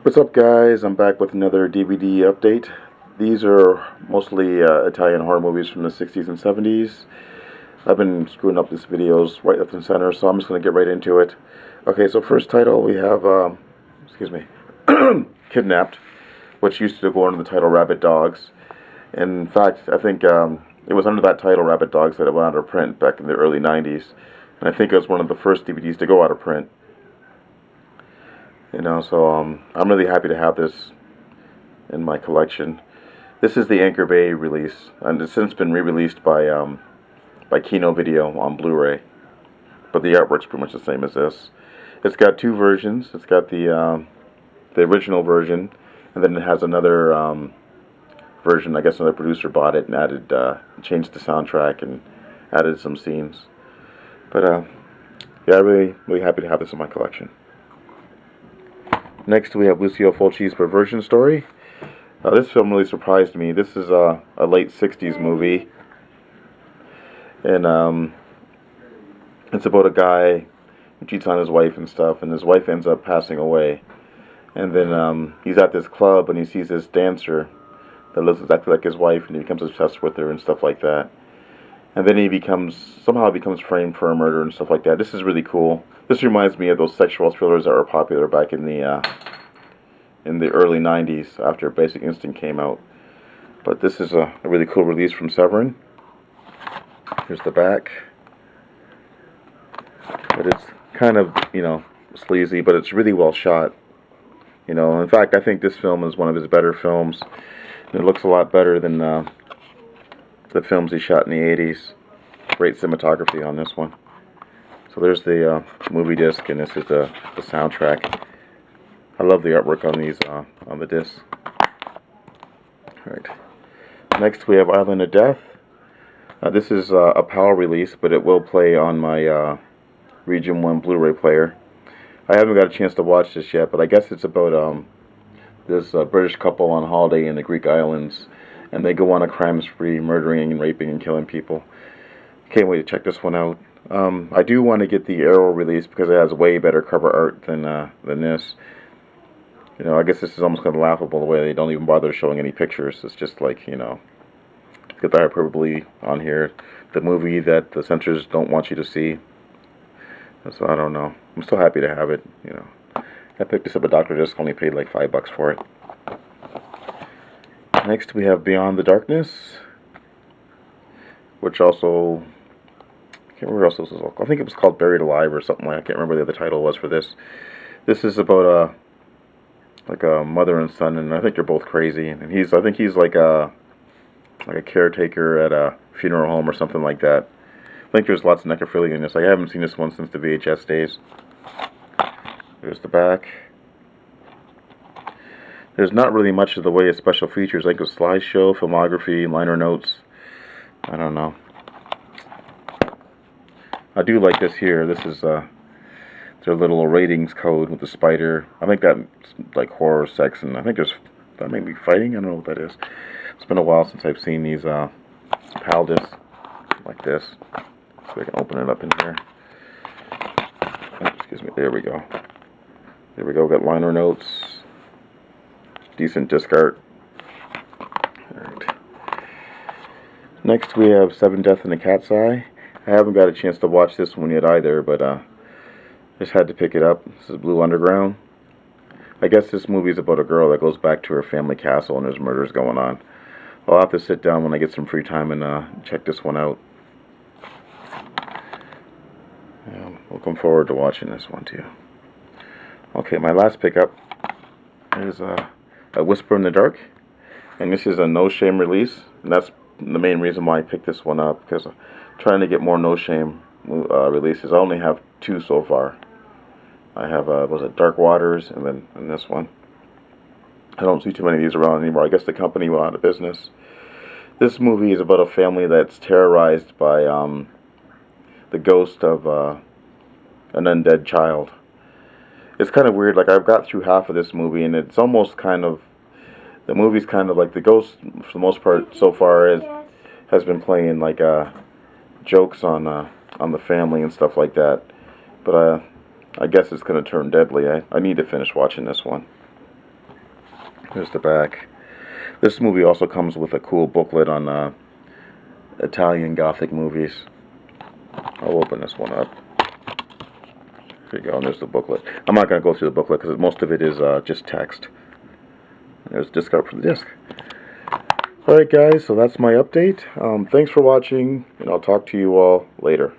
What's up, guys? I'm back with another DVD update. These are mostly Italian horror movies from the 60s and 70s. I've been screwing up these videos right, left, and center, so I'm just going to get right into it. Okay, so first title we have, excuse me, Kidnapped, which used to go under the title Rabid Dogs. In fact, I think it was under that title, Rabid Dogs, that it went out of print back in the early 90s. And I think it was one of the first DVDs to go out of print. So I'm really happy to have this in my collection. This is the Anchor Bay release, and it's since been re-released by Kino Video on Blu-ray. But the artwork's pretty much the same as this. It's got two versions. It's got the original version, and then it has another version. I guess another producer bought it and added, changed the soundtrack and added some scenes. But yeah, I'm really happy to have this in my collection. Next, we have Lucio Fulci's Perversion Story. This film really surprised me. This is a late 60s movie. And it's about a guy who cheats on his wife and stuff, and his wife ends up passing away. And then he's at this club, and he sees this dancer that looks exactly like his wife, and he becomes obsessed with her and stuff like that. And then he somehow becomes framed for a murder and stuff like that. This is really cool. This reminds me of those sexual thrillers that were popular back in the early 90s after Basic Instinct came out. But this is a really cool release from Severin. Here's the back. But it's kind of, sleazy, but it's really well shot. In fact, I think this film is one of his better films. And it looks a lot better than the films he shot in the 80s. Great cinematography on this one. So there's the movie disc, and this is the soundtrack. I love the artwork on these on the disc. Alright. Next we have Island of Death. This is a PAL release, but it will play on my Region 1 Blu-ray player. I haven't got a chance to watch this yet, but I guess it's about this British couple on holiday in the Greek islands, and they go on a crime spree, murdering and raping and killing people. Can't wait to check this one out. I do want to get the Arrow release because it has way better cover art than this. I guess this is almost kind of laughable the way they don't even bother showing any pictures. It's just like, get the hyperbole on here. The movie that the censors don't want you to see. So I don't know. I'm still happy to have it, I picked this up at Dr. Disc, only paid like $5 for it. Next we have Beyond the Darkness, which also, I can't remember what else this was. I think it was called Buried Alive or something like that. I can't remember what the other title was for this. This is about a mother and son, and I think they're both crazy. And I think he's like a caretaker at a funeral home or something like that. I think there's lots of necrophilia in this. I haven't seen this one since the VHS days. There's the back. There's not really much of the way of special features. I think a slideshow, filmography, liner notes. I don't know. I do like this here. This is their little ratings code with the spider. I think that's like horror, sex, and I think that may be fighting. I don't know what that is. It's been a while since I've seen these PAL discs like this. So I can open it up in here. Oh, excuse me. There we go. There we go. Got liner notes. Decent disc art. Alright. Next we have Seven Deaths in the Cat's Eye. I haven't got a chance to watch this one yet either, but just had to pick it up. This is Blue Underground. I guess this movie is about a girl that goes back to her family castle and there's murders going on. I'll have to sit down when I get some free time and check this one out. Looking forward to watching this one too. Okay, my last pickup is A Whisper in the Dark, and this is a No Shame release, and that's the main reason why I picked this one up, because I'm trying to get more No Shame releases. I only have 2 so far. I have was it Dark Waters and this one. I don't see too many of these around anymore. I guess the company went out of business. This movie is about a family that's terrorized by the ghost of an undead child. It's kind of weird. Like, I've got through half of this movie, and it's almost kind of, the movie's kind of like, the ghost for the most part so far has been playing like jokes on the family and stuff like that. But I guess it's going to turn deadly. I need to finish watching this one. Here's the back. This movie also comes with a cool booklet on Italian Gothic movies. I'll open this one up. There you go, and there's the booklet. I'm not going to go through the booklet because most of it is just text. There's a disc up for the disc. Alright guys, so that's my update. Thanks for watching, and I'll talk to you all later.